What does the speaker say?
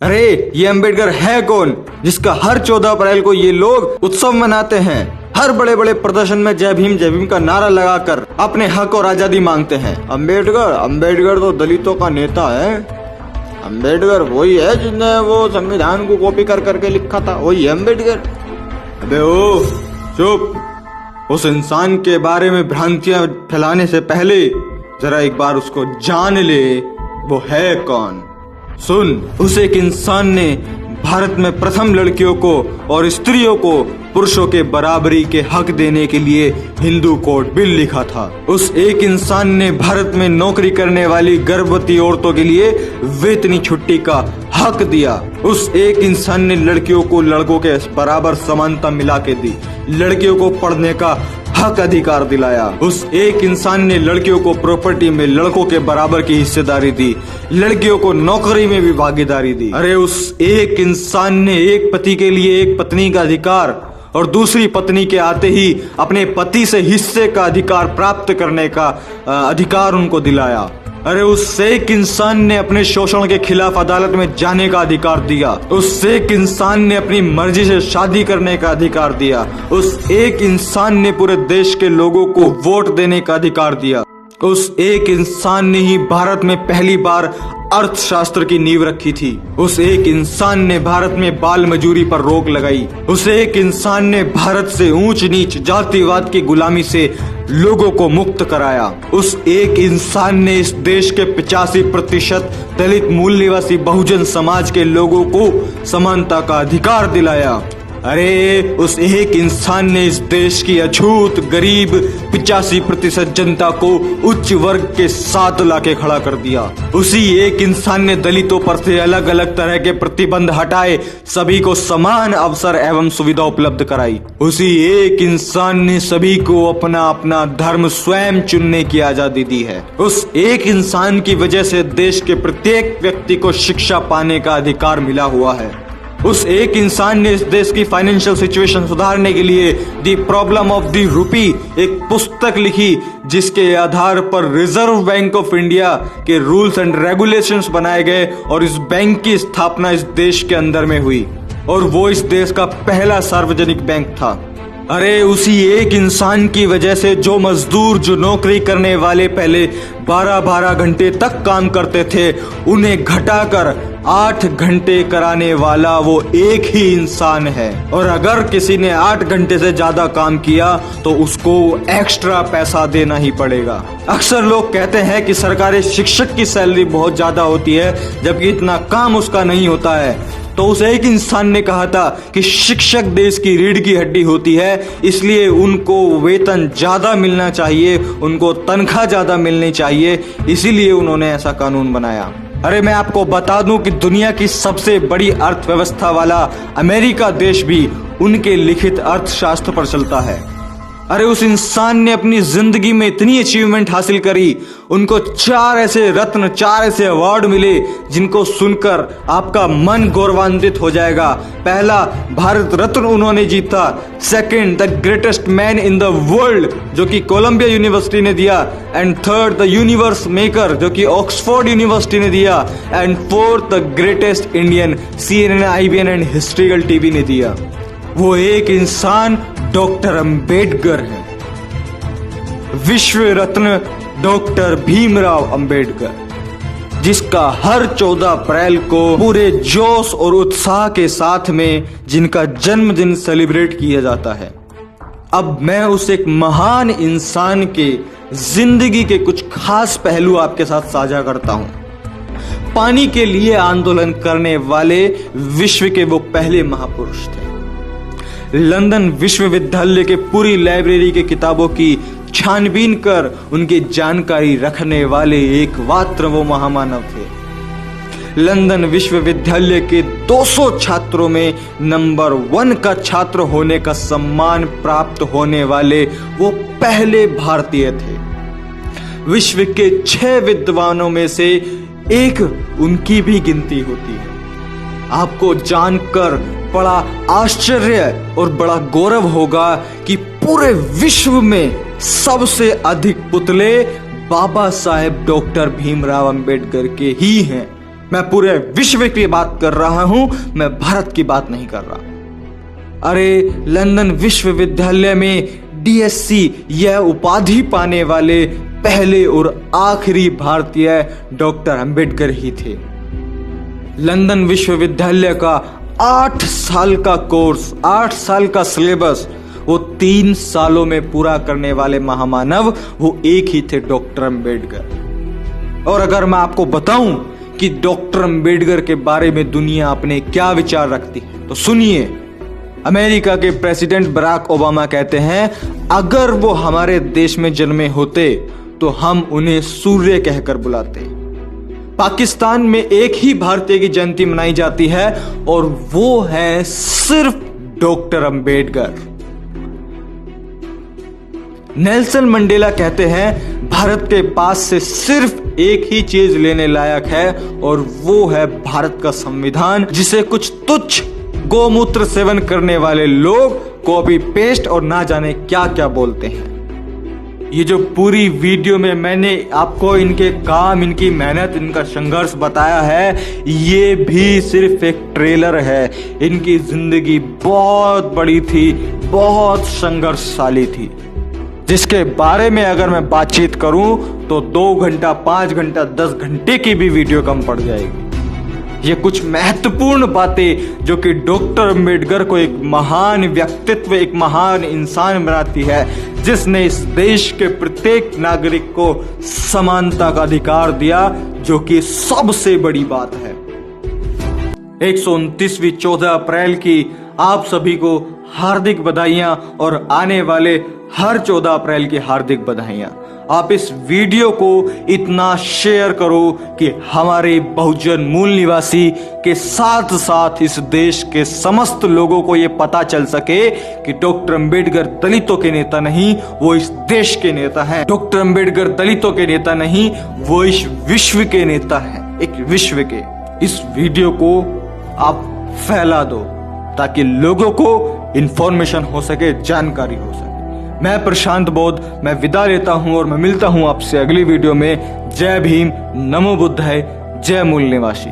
अरे ये अंबेडकर है कौन जिसका हर 14 अप्रैल को ये लोग उत्सव मनाते हैं? हर बड़े बड़े प्रदर्शन में जय भीम का नारा लगाकर अपने हक और आजादी मांगते हैं। अंबेडकर तो दलितों का नेता है। अंबेडकर वही है जिसने वो संविधान को कॉपी कर करके लिखा था, वही है अंबेडकर। अबे ओ चुप। उस इंसान के बारे में भ्रांतियां फैलाने से पहले जरा एक बार उसको जान ले, वो है कौन। सुन, उस एक इंसान ने भारत में प्रथम लड़कियों को और स्त्रियों को पुरुषों के बराबरी के हक देने के लिए हिंदू कोड बिल लिखा था। उस एक इंसान ने भारत में नौकरी करने वाली गर्भवती औरतों के लिए वेतनी छुट्टी का हक दिया। उस एक इंसान ने लड़कियों को लड़कों के बराबर समानता मिला के दी, लड़कियों को पढ़ने का हक अधिकार दिलाया। उस एक इंसान ने लड़कियों को प्रॉपर्टी में लड़कों के बराबर की हिस्सेदारी दी, लड़कियों को नौकरी में भी भागीदारी दी। अरे उस एक इंसान ने एक पति के लिए एक पत्नी का अधिकार और दूसरी पत्नी के आते ही अपने पति से हिस्से का अधिकार प्राप्त करने का अधिकार उनको दिलाया। अरे उस एक इंसान ने अपने शोषण के खिलाफ अदालत में जाने का अधिकार दिया। उस एक इंसान ने अपनी मर्जी से शादी करने का अधिकार दिया। उस एक इंसान ने पूरे देश के लोगों को वोट देने का अधिकार दिया। उस एक इंसान ने ही भारत में पहली बार अर्थशास्त्र की नींव रखी थी। उस एक इंसान ने भारत में बाल मजूरी पर रोक लगाई। उस एक इंसान ने भारत से ऊंच नीच जातिवाद की गुलामी से लोगों को मुक्त कराया। उस एक इंसान ने इस देश के 85% दलित मूल निवासी बहुजन समाज के लोगों को समानता का अधिकार दिलाया। अरे उस एक इंसान ने इस देश की अछूत गरीब 85% जनता को उच्च वर्ग के साथ लाके खड़ा कर दिया। उसी एक इंसान ने दलितों पर से अलग अलग तरह के प्रतिबंध हटाए, सभी को समान अवसर एवं सुविधा उपलब्ध कराई। उसी एक इंसान ने सभी को अपना अपना धर्म स्वयं चुनने की आजादी दी है। उस एक इंसान की वजह से देश के प्रत्येक व्यक्ति को शिक्षा पाने का अधिकार मिला हुआ है। उस एक इंसान ने इस देश की फाइनेंशियल सिचुएशन सुधारने के लिए the problem of the rupee एक पुस्तक लिखी, जिसके आधार पर रिजर्व बैंक ऑफ इंडिया के रूल्स एंड रेगुलेशंस बनाए गए और इस बैंक की स्थापना इस देश के अंदर में हुई और वो इस देश का पहला सार्वजनिक बैंक था। अरे उसी एक इंसान की वजह से जो मजदूर, जो नौकरी करने वाले पहले 12-12 घंटे तक काम करते थे, उन्हें घटाकर 8 घंटे कराने वाला वो एक ही इंसान है। और अगर किसी ने 8 घंटे से ज्यादा काम किया तो उसको एक्स्ट्रा पैसा देना ही पड़ेगा। अक्सर लोग कहते हैं कि सरकारी शिक्षक की सैलरी बहुत ज्यादा होती है, जबकि इतना काम उसका नहीं होता है। तो उस एक इंसान ने कहा था कि शिक्षक देश की रीढ़ की हड्डी होती है, इसलिए उनको वेतन ज्यादा मिलना चाहिए, उनको तनख्वाह ज्यादा मिलनी चाहिए, इसीलिए उन्होंने ऐसा कानून बनाया। अरे मैं आपको बता दूं कि दुनिया की सबसे बड़ी अर्थव्यवस्था वाला अमेरिका देश भी उनके लिखित अर्थशास्त्र पर चलता है। अरे उस इंसान ने अपनी जिंदगी में इतनी अचीवमेंट हासिल करी, उनको 4 ऐसे रत्न, 4 ऐसे अवार्ड मिले जिनको सुनकर आपका मन गौरवान्वित हो जाएगा। पहला, भारत रत्न उन्होंने जीता। Second, the greatest man in the world, जो कि कोलंबिया यूनिवर्सिटी ने दिया। And third, the universe maker, जो कि ऑक्सफोर्ड यूनिवर्सिटी ने दिया। And fourth, the greatest Indian, CNN, IBN and historical TV ने दिया। वो एक इंसान डॉक्टर अंबेडकर है, विश्व रत्न डॉक्टर भीमराव अंबेडकर, जिसका हर 14 अप्रैल को पूरे जोश और उत्साह के साथ में जिनका जन्मदिन सेलिब्रेट किया जाता है। अब मैं उस एक महान इंसान के जिंदगी के कुछ खास पहलू आपके साथ साझा करता हूं। पानी के लिए आंदोलन करने वाले विश्व के वो पहले महापुरुष थे। लंदन विश्वविद्यालय के पूरी लाइब्रेरी के किताबों की छानबीन कर उनकी जानकारी रखने वाले एकमात्र वो महामानव थे। लंदन विश्वविद्यालय के 200 छात्रों में नंबर 1 का छात्र होने का सम्मान प्राप्त होने वाले वो पहले भारतीय थे। विश्व के 6 विद्वानों में से एक उनकी भी गिनती होती है। आपको जानकर बड़ा आश्चर्य और बड़ा गौरव होगा कि पूरे विश्व में सबसे अधिक पुतले बाबा साहेब डॉक्टर भीमराव अंबेडकर के ही हैं। मैं पूरे विश्व की बात कर रहा हूं, मैं भारत की बात नहीं कर रहा। अरे लंदन विश्वविद्यालय में DSc यह उपाधि पाने वाले पहले और आखिरी भारतीय डॉक्टर अंबेडकर ही थे। लंदन विश्वविद्यालय का 8 साल का कोर्स, 8 साल का सिलेबस वो 3 सालों में पूरा करने वाले महामानव वो एक ही थे, डॉक्टर अंबेडकर। और अगर मैं आपको बताऊं कि डॉक्टर अंबेडकर के बारे में दुनिया अपने क्या विचार रखती है तो सुनिए। अमेरिका के प्रेसिडेंट बराक ओबामा कहते हैं, अगर वो हमारे देश में जन्मे होते तो हम उन्हें सूर्य कहकर बुलाते। पाकिस्तान में एक ही भारतीय की जयंती मनाई जाती है और वो है सिर्फ डॉक्टर अंबेडकर। नेल्सन मंडेला कहते हैं, भारत के पास से सिर्फ एक ही चीज लेने लायक है और वो है भारत का संविधान, जिसे कुछ तुच्छ गोमूत्र सेवन करने वाले लोग कॉपी पेस्ट और ना जाने क्या क्या बोलते हैं। ये जो पूरी वीडियो में मैंने आपको इनके काम, इनकी मेहनत, इनका संघर्ष बताया है, ये भी सिर्फ एक ट्रेलर है। इनकी जिंदगी बहुत बड़ी थी, बहुत संघर्षशाली थी, जिसके बारे में अगर मैं बातचीत करूं तो 2 घंटा, 5 घंटा, 10 घंटे की भी वीडियो कम पड़ जाएगी। ये कुछ महत्वपूर्ण बातें जो कि डॉक्टर अंबेडकर को एक महान व्यक्तित्व, एक महान इंसान बनाती है, जिसने इस देश के प्रत्येक नागरिक को समानता का अधिकार दिया, जो कि सबसे बड़ी बात है। 129वीं 14 अप्रैल की आप सभी को हार्दिक बधाइयां और आने वाले हर 14 अप्रैल की हार्दिक बधाइयां। आप इस वीडियो को इतना शेयर करो कि हमारे बहुजन मूल निवासी के साथ साथ इस देश के समस्त लोगों को यह पता चल सके कि डॉक्टर अंबेडकर दलितों के नेता नहीं, वो इस देश के नेता हैं। डॉक्टर अंबेडकर दलितों के नेता नहीं, वो इस विश्व के नेता हैं, एक विश्व के। इस वीडियो को आप फैला दो ताकि लोगों को इंफॉर्मेशन हो सके, जानकारी हो सके। मैं प्रशांत बोध, मैं विदा लेता हूं और मैं मिलता हूं आपसे अगली वीडियो में। जय भीम, नमो बुद्धाय, जय मूल निवासी।